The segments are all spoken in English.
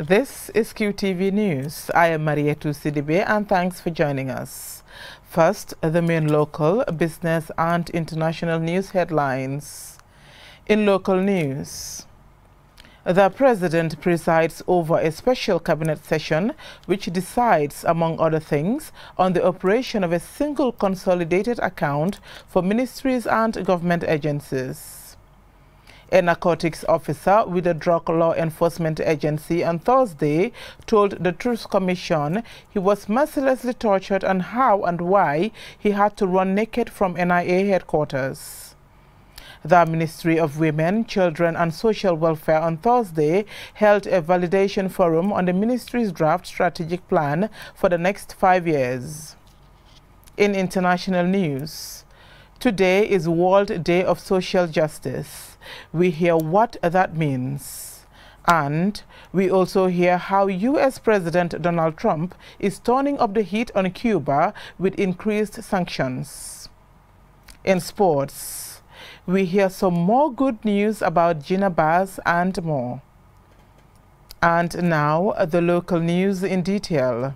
This is QTV News. I am Marietu Sidibe and thanks for joining us. First, the main local, business and international news headlines. In local news, the President presides over a special cabinet session which decides, among other things, on the operation of a single consolidated account for ministries and government agencies. A narcotics officer with the Drug Law Enforcement Agency on Thursday told the Truth Commission he was mercilessly tortured and how and why he had to run naked from NIA headquarters. The Ministry of Women, Children and Social Welfare on Thursday held a validation forum on the ministry's draft strategic plan for the next 5 years. In international news, today is World Day of Social Justice. We hear what that means. And we also hear how U.S. President Donald Trump is turning up the heat on Cuba with increased sanctions. In sports, we hear some more good news about Gina Bass and more. And now, the local news in detail.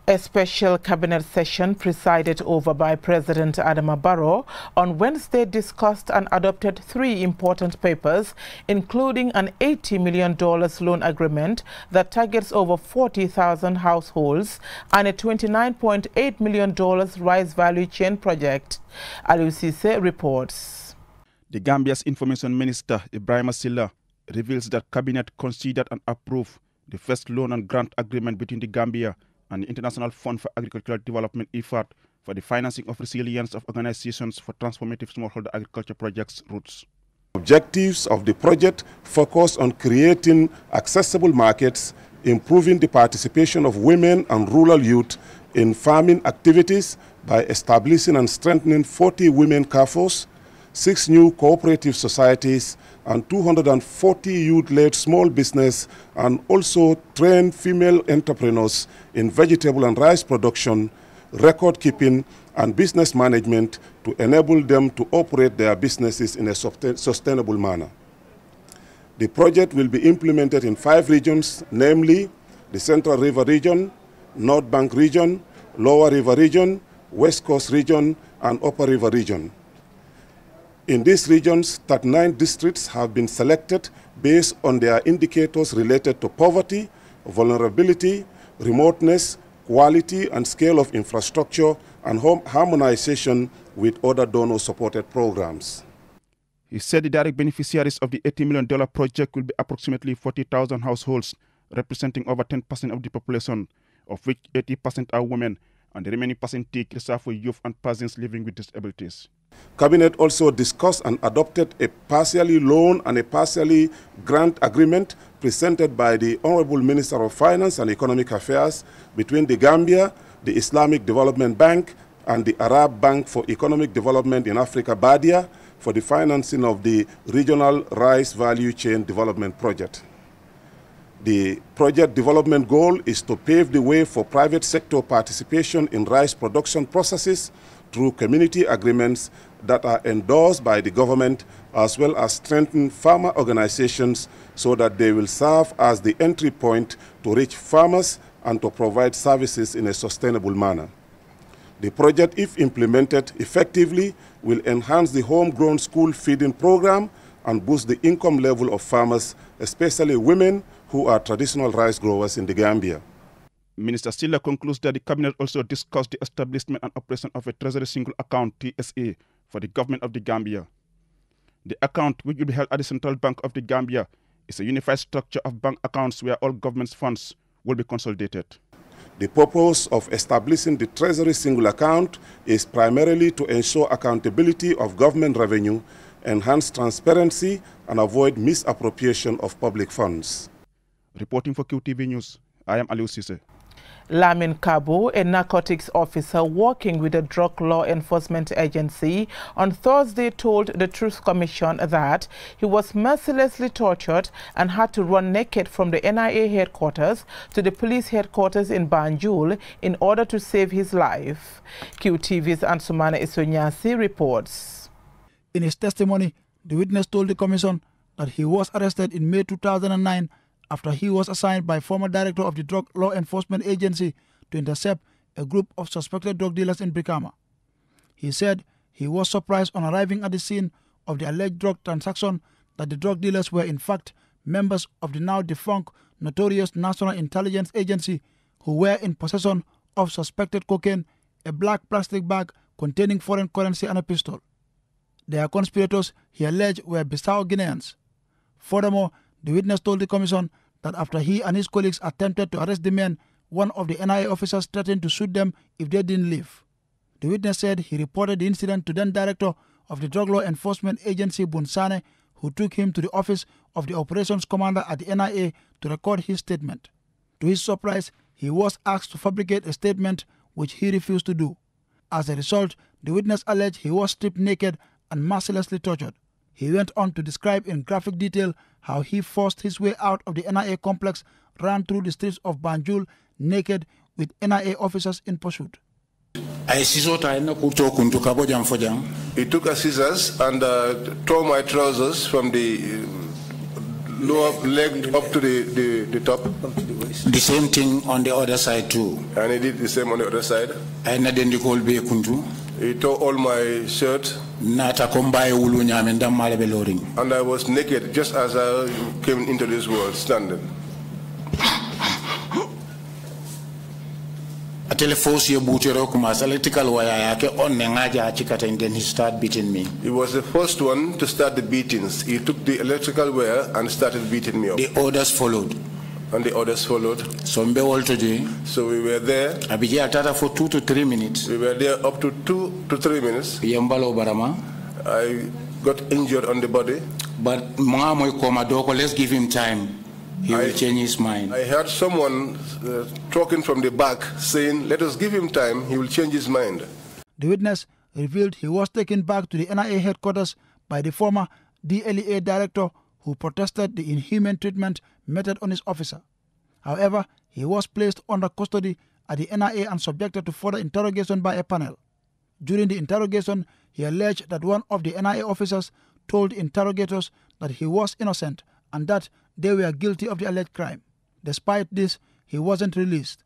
A special cabinet session presided over by President Adama Barrow on Wednesday discussed and adopted 3 important papers, including an $80 million loan agreement that targets over 40,000 households and a $29.8 million rice value chain project. Alusise reports. The Gambia's Information Minister, Ibrahim Silla, reveals that Cabinet considered and approved the first loan and grant agreement between the Gambia and the International Fund for Agricultural Development (IFAD) for the financing of resilience of organizations for transformative smallholder agriculture projects routes. Objectives of the project focus on creating accessible markets, improving the participation of women and rural youth in farming activities by establishing and strengthening 40 women CAFOs, 6 new cooperative societies, and 240 youth-led small business, and also train female entrepreneurs in vegetable and rice production, record keeping, and business management to enable them to operate their businesses in a sustainable manner. The project will be implemented in 5 regions, namely the Central River Region, North Bank Region, Lower River Region, West Coast Region, and Upper River Region. In these regions, 39 districts have been selected based on their indicators related to poverty, vulnerability, remoteness, quality and scale of infrastructure, and harmonization with other donor-supported programs. He said the direct beneficiaries of the $80 million project will be approximately 40,000 households, representing over 10% of the population, of which 80% are women, and the remaining percentage reserved for youth and persons living with disabilities. Cabinet also discussed and adopted a partially loan and a partially grant agreement presented by the Honorable Minister of Finance and Economic Affairs between the Gambia, the Islamic Development Bank, and the Arab Bank for Economic Development in Africa, BADIA, for the financing of the Regional Rice Value Chain Development Project. The project development goal is to pave the way for private sector participation in rice production processes through community agreements that are endorsed by the government, as well as strengthen farmer organizations so that they will serve as the entry point to reach farmers and to provide services in a sustainable manner. The project, if implemented effectively, will enhance the homegrown school feeding program and boost the income level of farmers, especially women who are traditional rice growers in the Gambia. Minister Silla concludes that the Cabinet also discussed the establishment and operation of a Treasury Single Account (TSA) for the government of the Gambia. The account, which will be held at the Central Bank of the Gambia, is a unified structure of bank accounts where all government's funds will be consolidated. The purpose of establishing the Treasury Single Account is primarily to ensure accountability of government revenue, enhance transparency, and avoid misappropriation of public funds. Reporting for QTV News, I am Alusise. Lamin Kabo, a narcotics officer working with the Drug Law Enforcement Agency, on Thursday told the Truth Commission that he was mercilessly tortured and had to run naked from the NIA headquarters to the police headquarters in Banjul in order to save his life. QTV's Ansumana Isonyasi reports. In his testimony, The witness told the commission that he was arrested in May 2009 after he was assigned by former director of the Drug Law Enforcement Agency to intercept a group of suspected drug dealers in Brikama. He said he was surprised on arriving at the scene of the alleged drug transaction that the drug dealers were in fact members of the now defunct notorious National Intelligence Agency who were in possession of suspected cocaine, a black plastic bag containing foreign currency and a pistol. Their conspirators, he alleged, were Bissau Guineans. Furthermore, the witness told the commission that after he and his colleagues attempted to arrest the men, one of the NIA officers threatened to shoot them if they didn't leave. The witness said he reported the incident to then director of the Drug Law Enforcement Agency, Bunsane, who took him to the office of the operations commander at the NIA to record his statement. To his surprise, he was asked to fabricate a statement which he refused to do. As a result, the witness alleged he was stripped naked and mercilessly tortured. He went on to describe in graphic detail how he forced his way out of the NIA complex, ran through the streets of Banjul naked with NIA officers in pursuit. He took a scissors and tore my trousers from the lower leg up to the top. The same thing on the other side too. And he did the same on the other side. He tore all my shirt. And I was naked just as I came into this world, standing. Then he started beating me. He was the first one to start the beatings. He took the electrical wire and started beating me up. The others followed. And the others followed. So we were there. For 2 to 3 minutes. We were there up to 2 to 3 minutes. I got injured on the body. But let's give him time. He will change his mind. I heard someone talking from the back saying, let us give him time, he will change his mind. The witness revealed he was taken back to the NIA headquarters by the former DLEA director who protested the inhuman treatment meted on his officer. However, he was placed under custody at the NIA and subjected to further interrogation by a panel. During the interrogation, he alleged that one of the NIA officers told interrogators that he was innocent and that they were guilty of the alleged crime. Despite this, he wasn't released.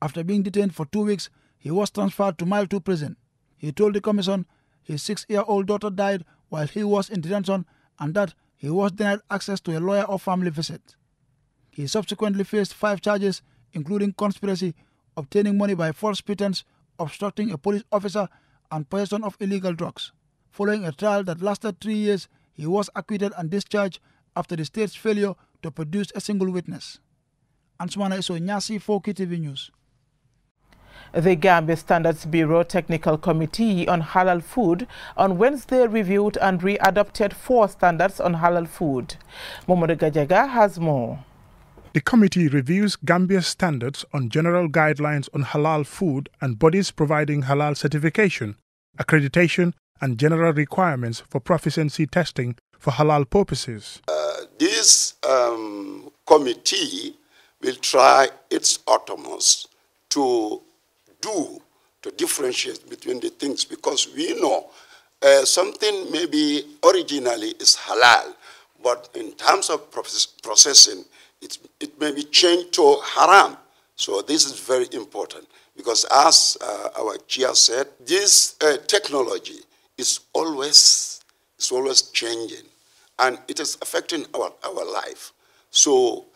After being detained for 2 weeks, he was transferred to Mile 2 prison. He told the commission his 6-year-old daughter died while he was in detention and that he was denied access to a lawyer or family visit. He subsequently faced 5 charges, including conspiracy, obtaining money by false pretense, obstructing a police officer, and possession of illegal drugs. Following a trial that lasted 3 years, he was acquitted and discharged after the state's failure to produce a single witness. Ansumana Iso Nyasi for KTV News. The Gambia Standards Bureau Technical Committee on Halal Food on Wednesday reviewed and re-adopted 4 standards on halal food. Momodu Gajaga has more. The committee reviews Gambia's standards on general guidelines on halal food and bodies providing halal certification, accreditation, and general requirements for proficiency testing for halal purposes. This committee will try its utmost to differentiate between the things, because we know something maybe originally is halal, but in terms of processing, it may be changed to haram. So this is very important, because as our chair said, this technology is always changing, and it is affecting our life. So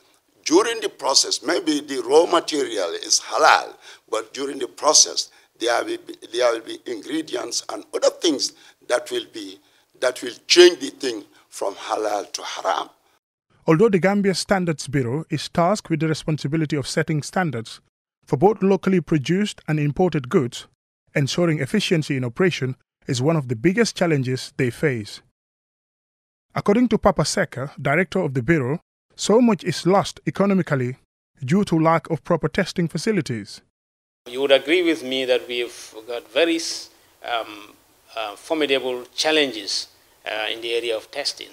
during the process, maybe the raw material is halal, but during the process, there will be ingredients and other things that will change the thing from halal to haram. Although the Gambia Standards Bureau is tasked with the responsibility of setting standards for both locally produced and imported goods, ensuring efficiency in operation is one of the biggest challenges they face. According to Papa Seka, director of the Bureau, so much is lost economically due to lack of proper testing facilities. You would agree with me that we've got very formidable challenges in the area of testing.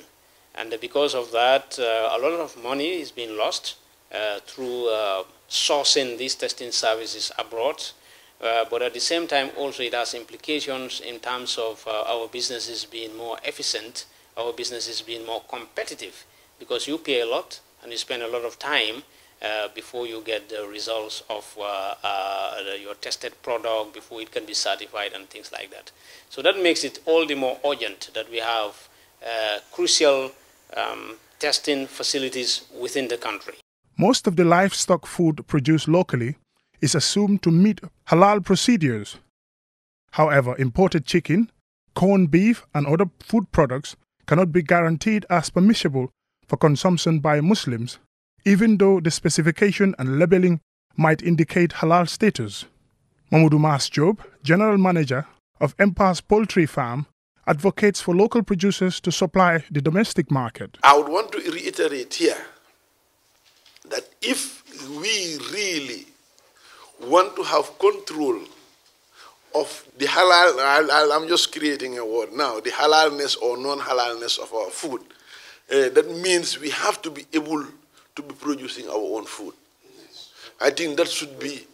And because of that, a lot of money is being lost through sourcing these testing services abroad. But at the same time, also it has implications in terms of our businesses being more efficient our businesses being more competitive, because you pay a lot and you spend a lot of time before you get the results of your tested product, before it can be certified and things like that. So that makes it all the more urgent that we have crucial testing facilities within the country. Most of the livestock food produced locally is assumed to meet halal procedures. However, imported chicken, corned beef and other food products cannot be guaranteed as permissible for consumption by Muslims, even though the specification and labeling might indicate halal status. Mamadou Mas Job, General Manager of Empire's Poultry Farm, advocates for local producers to supply the domestic market. I would want to reiterate here that if we really want to have control of the halal, I'm just creating a word now, the halalness or non-halalness of our food, that means we have to be able to be producing our own food. I think that should be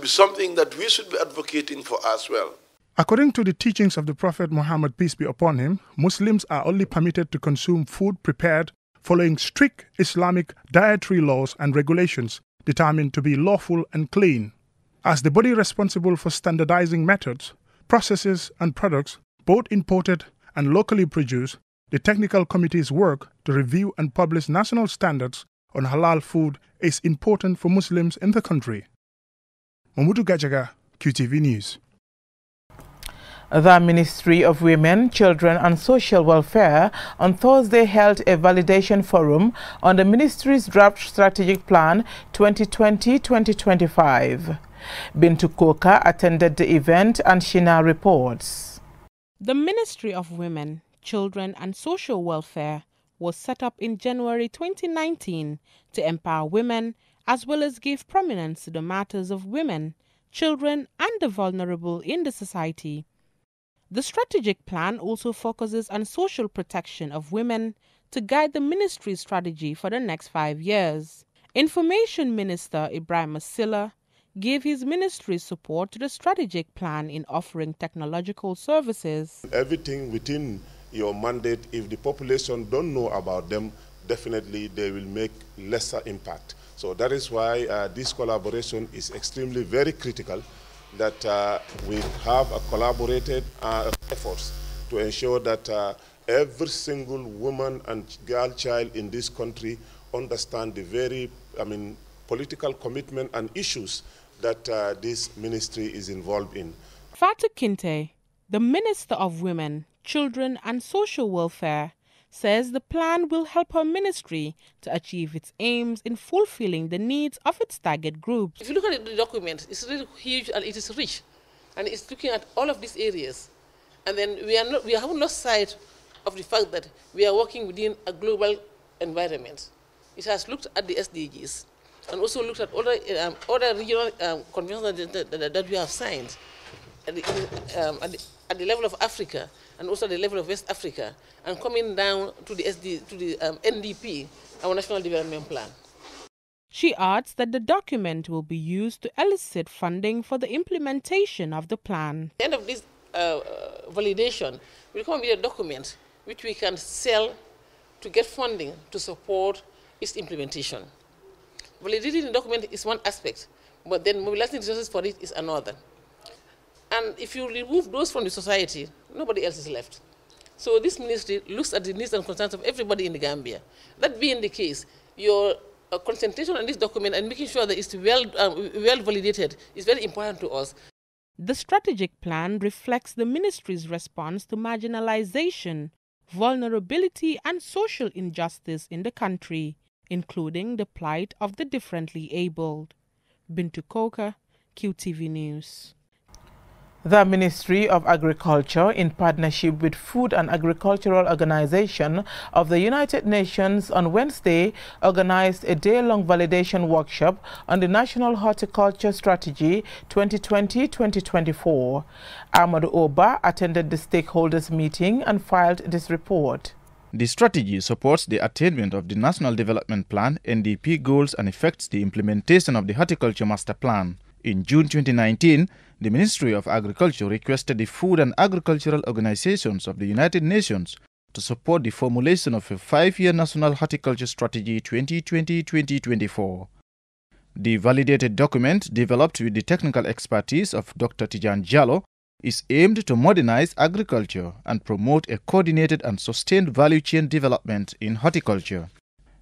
something that we should be advocating for as well. According to the teachings of the Prophet Muhammad, peace be upon him, Muslims are only permitted to consume food prepared following strict Islamic dietary laws and regulations determined to be lawful and clean. As the body responsible for standardizing methods, processes and products, both imported and locally produced, the technical committee's work to review and publish national standards on halal food is important for Muslims in the country. Mamudu Gajaga, QTV News. The Ministry of Women, Children and Social Welfare on Thursday held a validation forum on the Ministry's draft strategic plan 2020-2025. Bintu Koka attended the event and she now reports. The Ministry of Women, Children and Social Welfare was set up in January 2019 to empower women as well as give prominence to the matters of women, children and the vulnerable in the society. The strategic plan also focuses on social protection of women to guide the ministry's strategy for the next 5 years. Information Minister Ibrahim Silla gave his ministry's support to the strategic plan in offering technological services. Everything within your mandate, if the population don't know about them, definitely they will make lesser impact. So that is why this collaboration is extremely very critical, that we have a collaborated efforts to ensure that every single woman and girl child in this country understand the very, political commitment and issues that this ministry is involved in. Fatou Kinte, the Minister of Women, Children and Social Welfare, says the plan will help her ministry to achieve its aims in fulfilling the needs of its target groups. If you look at the document, it's really huge and it is rich, and it's looking at all of these areas. And then we haven't lost sight of the fact that we are working within a global environment. It has looked at the SDGs and also looked at other regional conventions that we have signed at the level of Africa and also at the level of West Africa, and coming down to the NDP, our National Development Plan. She adds that the document will be used to elicit funding for the implementation of the plan. At the end of this validation, we'll come with a document which we can sell to get funding to support its implementation. Validating the document is one aspect, but then mobilizing resources for it is another. And if you remove those from the society, nobody else is left. So this ministry looks at the needs and concerns of everybody in the Gambia. That being the case, your concentration on this document and making sure that it's well validated is very important to us. The strategic plan reflects the ministry's response to marginalization, vulnerability and social injustice in the country, including the plight of the differently abled. Bintu Koka, QTV News. The Ministry of Agriculture, in partnership with Food and Agricultural Organization of the United Nations, on Wednesday organized a day-long validation workshop on the National Horticulture Strategy 2020-2024. Amadou Oba attended the stakeholders meeting and filed this report. The strategy supports the attainment of the National Development Plan, NDP goals, and affects the implementation of the Horticulture Master Plan. In June 2019, the Ministry of Agriculture requested the Food and Agricultural Organizations of the United Nations to support the formulation of a 5-year National Horticulture Strategy 2020-2024. The validated document, developed with the technical expertise of Dr. Tijan Jallo, is aimed to modernize agriculture and promote a coordinated and sustained value chain development in horticulture.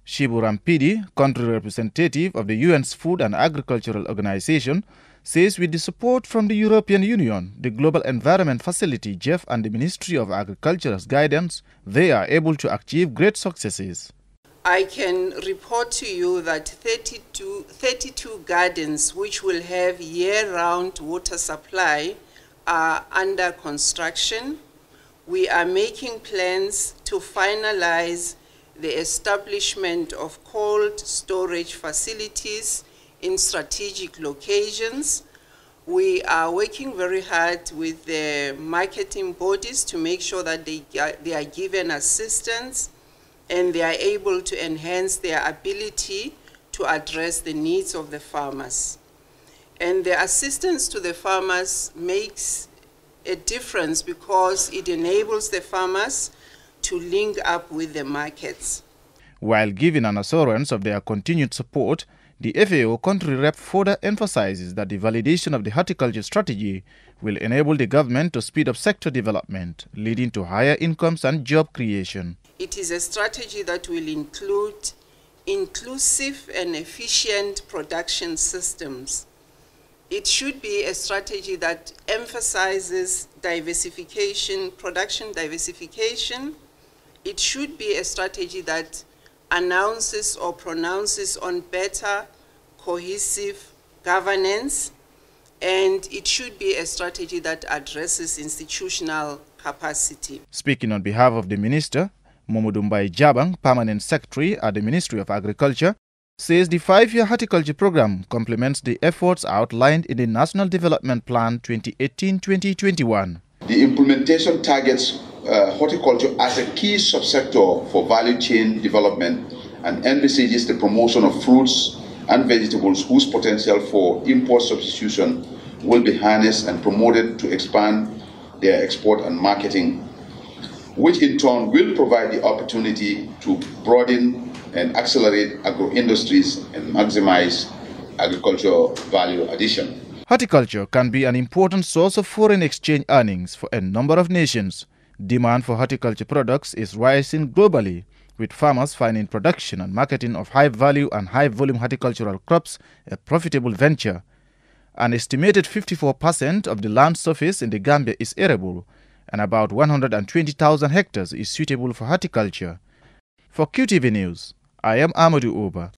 Shibu Rampidi, country representative of the UN's Food and Agricultural Organization, says with the support from the European Union, the Global Environment Facility, GEF, and the Ministry of Agriculture's guidance, they are able to achieve great successes. I can report to you that 32 gardens which will have year-round water supply are under construction. We are making plans to finalize the establishment of cold storage facilities in strategic locations. We are working very hard with the marketing bodies to make sure that they are given assistance and they are able to enhance their ability to address the needs of the farmers. And the assistance to the farmers makes a difference because it enables the farmers to link up with the markets. While giving an assurance of their continued support, the FAO country rep further emphasizes that the validation of the horticulture strategy will enable the government to speed up sector development, leading to higher incomes and job creation. It is a strategy that will include inclusive and efficient production systems. It should be a strategy that emphasizes diversification, production diversification. It should be a strategy that announces or pronounces on better, cohesive governance, and it should be a strategy that addresses institutional capacity. Speaking on behalf of the Minister, Momodumbai Jabang, Permanent Secretary at the Ministry of Agriculture, says the 5-year horticulture program complements the efforts outlined in the National Development Plan 2018-2021. The implementation targets horticulture as a key subsector for value chain development and envisages the promotion of fruits and vegetables whose potential for import substitution will be harnessed and promoted to expand their export and marketing, which in turn will provide the opportunity to broaden and accelerate agro-industries and maximize agricultural value addition. Horticulture can be an important source of foreign exchange earnings for a number of nations. Demand for horticulture products is rising globally, with farmers finding production and marketing of high-value and high-volume horticultural crops a profitable venture. An estimated 54% of the land surface in the Gambia is arable, and about 120,000 hectares is suitable for horticulture. For QTV News, I am Amadou Oba.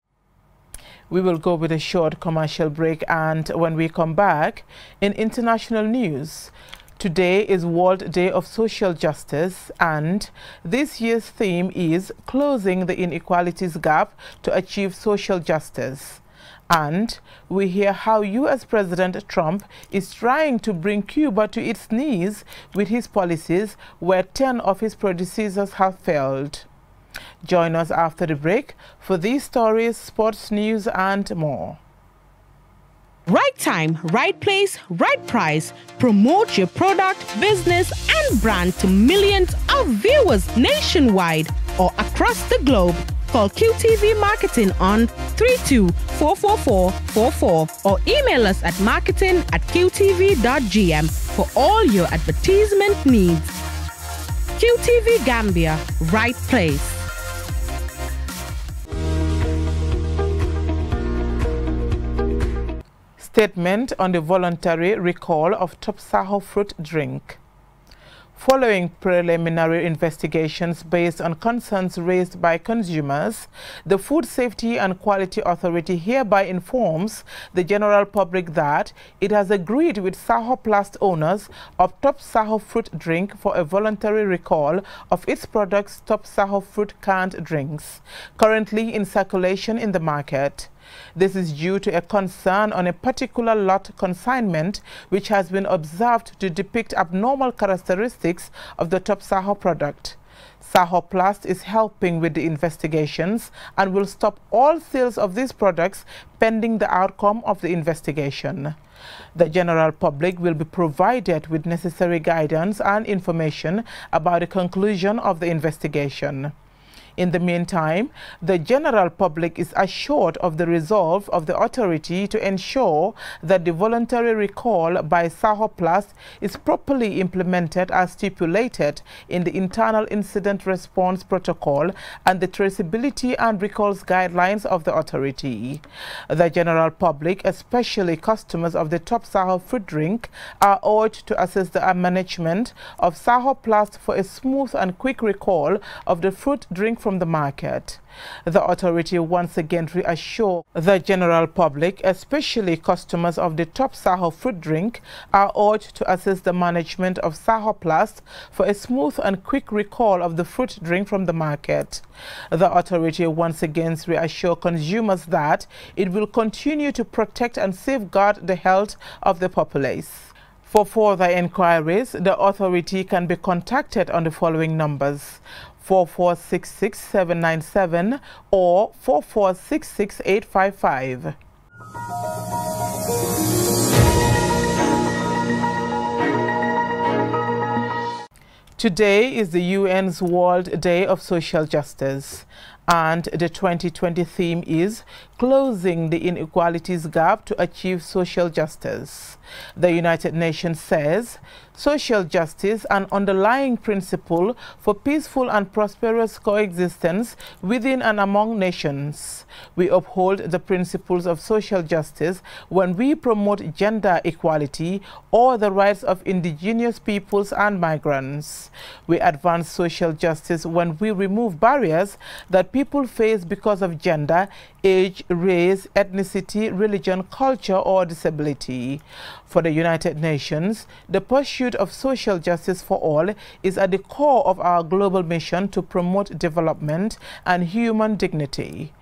We will go with a short commercial break, and when we come back, in international news, today is World Day of Social Justice, and this year's theme is Closing the Inequalities Gap to Achieve Social Justice. And we hear how U.S. President Trump is trying to bring Cuba to its knees with his policies, where 10 of his predecessors have failed. Join us after the break for these stories, sports news, and more. Right time, right place, right price. Promote your product, business, and brand to millions of viewers nationwide or across the globe. Call QTV Marketing on 32-44444 or email us at marketing@qtv.gm for all your advertisement needs. QTV Gambia, right place. Statement on the voluntary recall of Top Saho fruit drink. Following preliminary investigations based on concerns raised by consumers, the Food Safety and Quality Authority hereby informs the general public that it has agreed with Saho Plast owners of Top Saho fruit drink for a voluntary recall of its products Top Saho fruit canned drinks, currently in circulation in the market. This is due to a concern on a particular lot consignment which has been observed to depict abnormal characteristics of the Top Saho product. Sahoplast is helping with the investigations and will stop all sales of these products pending the outcome of the investigation. The general public will be provided with necessary guidance and information about the conclusion of the investigation. In the meantime, the general public is assured of the resolve of the authority to ensure that the voluntary recall by Sahoplast is properly implemented as stipulated in the Internal Incident Response Protocol and the traceability and recalls guidelines of the authority. The general public, especially customers of the top Saho fruit drink, are urged to assess the management of Sahoplast for a smooth and quick recall of the fruit drink from the market. The authority once again reassures the general public, especially customers of the top Saho fruit drink, are urged to assess the management of Sahoplast for a smooth and quick recall of the fruit drink from the market. The authority once again reassures consumers that it will continue to protect and safeguard the health of the populace. For further inquiries, the authority can be contacted on the following numbers: 4466797 or 4466855. Today is the UN's World Day of Social Justice, and the 2020 theme is Closing the Inequalities Gap to Achieve Social Justice. The United Nations says social justice, an underlying principle for peaceful and prosperous coexistence within and among nations. We uphold the principles of social justice when we promote gender equality or the rights of indigenous peoples and migrants. We advance social justice when we remove barriers that people face because of gender, age, race, ethnicity, religion, culture, or disability. For the United Nations, the pursuit of social justice for all is at the core of our global mission to promote development and human dignity.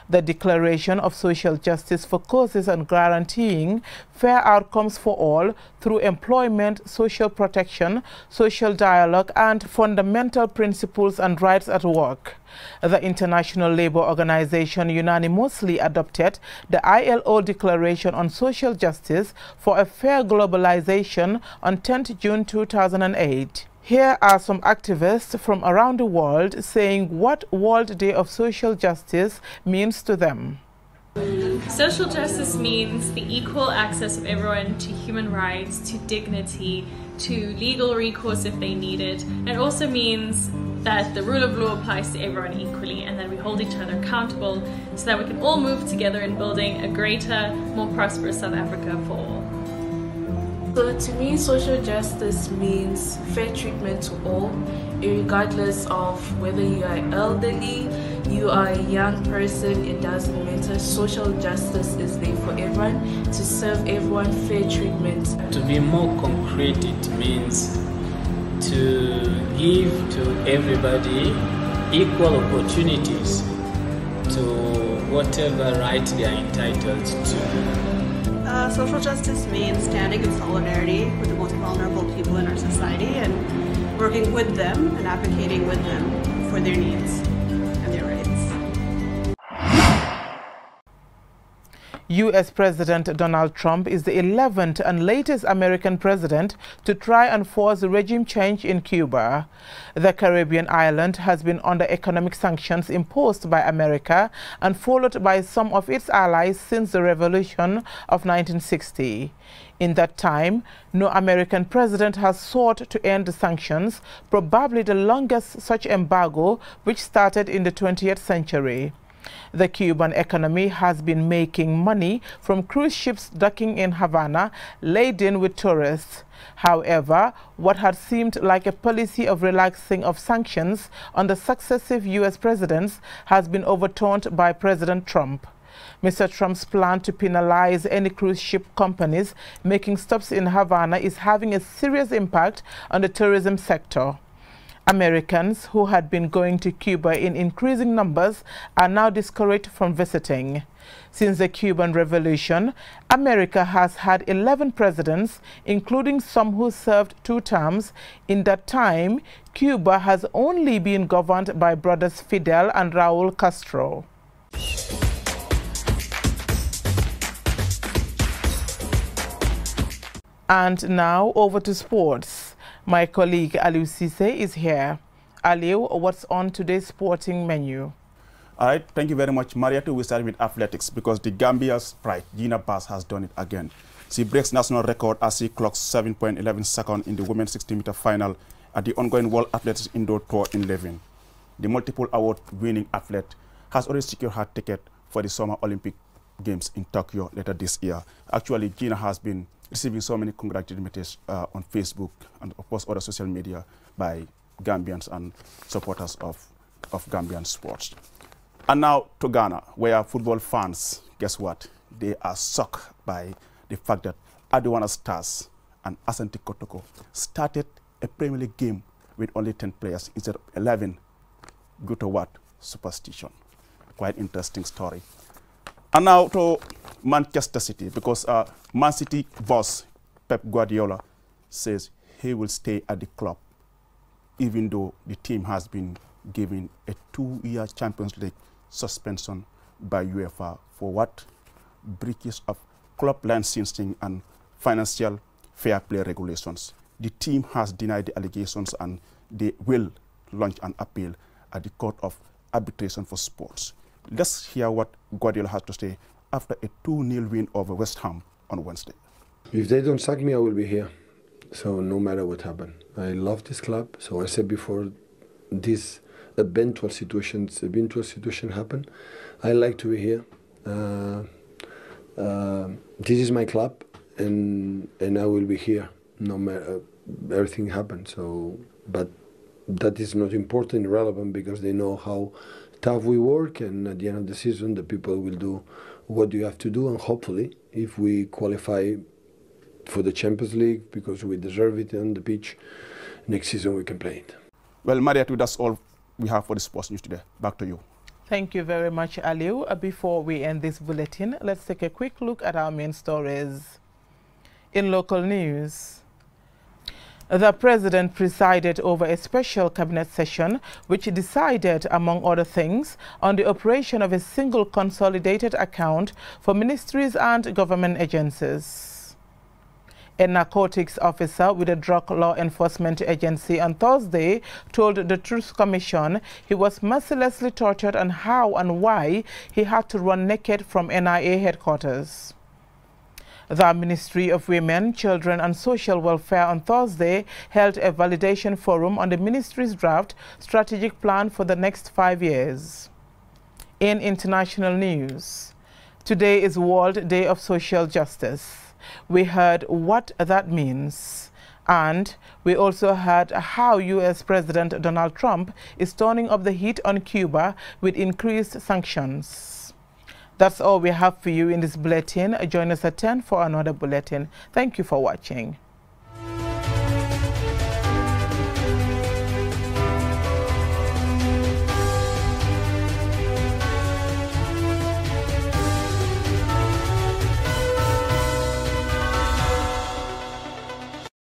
The Declaration of Social Justice focuses on guaranteeing fair outcomes for all through employment, social protection, social dialogue, and fundamental principles and rights at work. The International Labour Organization unanimously adopted the ILO Declaration on Social Justice for a Fair Globalization on 10th June 2008. Here are some activists from around the world saying what World Day of Social Justice means to them. Social justice means the equal access of everyone to human rights, to dignity, to legal recourse if they need it. It also means that the rule of law applies to everyone equally and that we hold each other accountable so that we can all move together in building a greater, more prosperous South Africa for all. So to me, social justice means fair treatment to all, regardless of whether you are elderly, you are a young person, it doesn't matter. Social justice is there for everyone, to serve everyone fair treatment. To be more concrete, it means to give to everybody equal opportunities to whatever right they are entitled to. Social justice means standing in solidarity with the most vulnerable people in our society and working with them and advocating with them for their needs and their rights. U.S. President Donald Trump is the 11th and latest American president to try and force regime change in Cuba. The Caribbean island has been under economic sanctions imposed by America and followed by some of its allies since the revolution of 1960. In that time, no American president has sought to end the sanctions, probably the longest such embargo, which started in the 20th century. The Cuban economy has been making money from cruise ships docking in Havana, laden with tourists. However, what had seemed like a policy of relaxing of sanctions under successive U.S. presidents has been overturned by President Trump. Mr. Trump's plan to penalize any cruise ship companies making stops in Havana is having a serious impact on the tourism sector. Americans who had been going to Cuba in increasing numbers are now discouraged from visiting. Since the Cuban Revolution, America has had 11 presidents, including some who served 2 terms. In that time, Cuba has only been governed by brothers Fidel and Raul Castro. And now over to sports. My colleague Aliu Sise is here. Aliu, what's on today's sporting menu? All right, thank you very much, Mariatu. We start with athletics because the Gambia's pride, Gina Bass, has done it again. She breaks national record as she clocks 7.11 seconds in the women's 60-meter final at the ongoing World Athletics Indoor Tour in Levin. The multiple award-winning athlete has already secured her ticket for the Summer Olympic Games in Tokyo later this year. Actually, Gina has been receiving so many congratulations on Facebook and of course other social media by Gambians and supporters of Gambian sports. And now to Ghana, where football fans, guess what? They are shocked by the fact that Aduana Stars and Asante Kotoko started a Premier League game with only 10 players instead of 11. Due to what? Superstition. Quite interesting story. And now to Manchester City, because Man City boss Pep Guardiola says he will stay at the club, even though the team has been given a 2-year Champions League suspension by UEFA for what? Breaches of club licensing and financial fair play regulations. The team has denied the allegations and they will launch an appeal at the Court of Arbitration for Sports. Let's hear what Guardiola has to say after a 2-0 win over West Ham on Wednesday. If they don't sack me, I will be here. So no matter what happens. I love this club. So I said before, this eventual situation happen, I like to be here. This is my club, and I will be here no matter everything happens. So, but that is not important, irrelevant, because they know how tough we work, and at the end of the season, the people will do what you have to do, and hopefully, if we qualify for the Champions League, because we deserve it on the pitch, next season we can play it. Well, Mariatu, that's all we have for the sports news today. Back to you. Thank you very much, Aliu. Before we end this bulletin, let's take a quick look at our main stories. In local news, the President presided over a special cabinet session which decided, among other things, on the operation of a single consolidated account for ministries and government agencies. A narcotics officer with the Drug Law Enforcement Agency on Thursday told the Truth Commission he was mercilessly tortured and how and why he had to run naked from NIA headquarters. The Ministry of Women, Children and Social Welfare on Thursday held a validation forum on the ministry's draft strategic plan for the next 5 years. In international news, today is World Day of Social Justice. We heard what that means, and we also heard how U.S. President Donald Trump is turning up the heat on Cuba with increased sanctions. That's all we have for you in this bulletin. Join us at 10 for another bulletin. Thank you for watching.